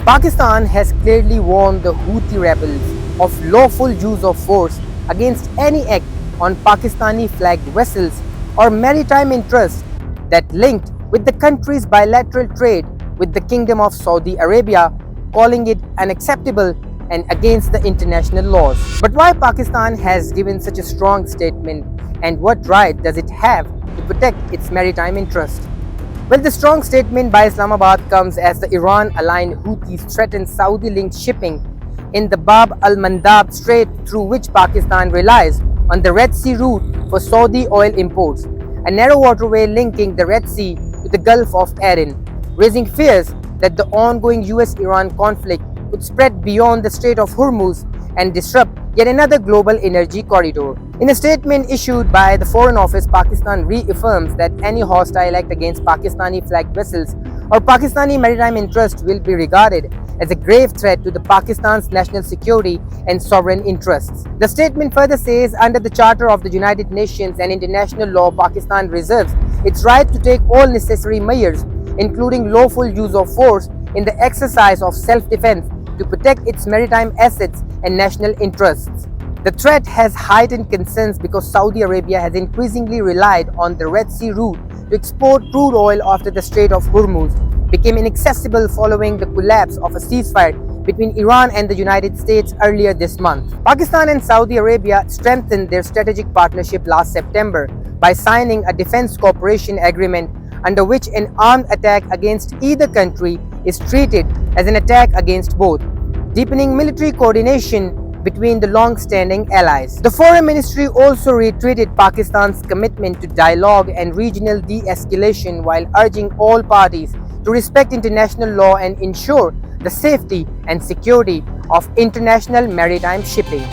Pakistan has clearly warned the Houthi rebels of lawful use of force against any act on Pakistani flagged vessels or maritime interests that linked with the country's bilateral trade with the Kingdom of Saudi Arabia, calling it unacceptable and against the international laws. But why Pakistan has given such a strong statement, and what right does it have to protect its maritime interests? Well, the strong statement by Islamabad comes as the Iran-aligned Houthis threaten Saudi-linked shipping in the Bab al-Mandab Strait, through which Pakistan relies on the Red Sea route for Saudi oil imports, a narrow waterway linking the Red Sea to the Gulf of Aden, raising fears that the ongoing US-Iran conflict could spread beyond the Strait of Hormuz and disrupt yet another global energy corridor. In a statement issued by the Foreign Office, Pakistan reaffirms that any hostile act against Pakistani flagged vessels or Pakistani maritime interests will be regarded as a grave threat to the Pakistan's national security and sovereign interests. The statement further says, under the Charter of the United Nations and international law, Pakistan reserves its right to take all necessary measures, including lawful use of force, in the exercise of self-defense to protect its maritime assets and national interests. The threat has heightened concerns because Saudi Arabia has increasingly relied on the Red Sea route to export crude oil after the Strait of Hormuz became inaccessible following the collapse of a ceasefire between Iran and the United States earlier this month. Pakistan and Saudi Arabia strengthened their strategic partnership last September by signing a defense cooperation agreement under which an armed attack against either country is treated as an attack against both, deepening military coordination between the long-standing allies. The Foreign Ministry also reiterated Pakistan's commitment to dialogue and regional de-escalation while urging all parties to respect international law and ensure the safety and security of international maritime shipping.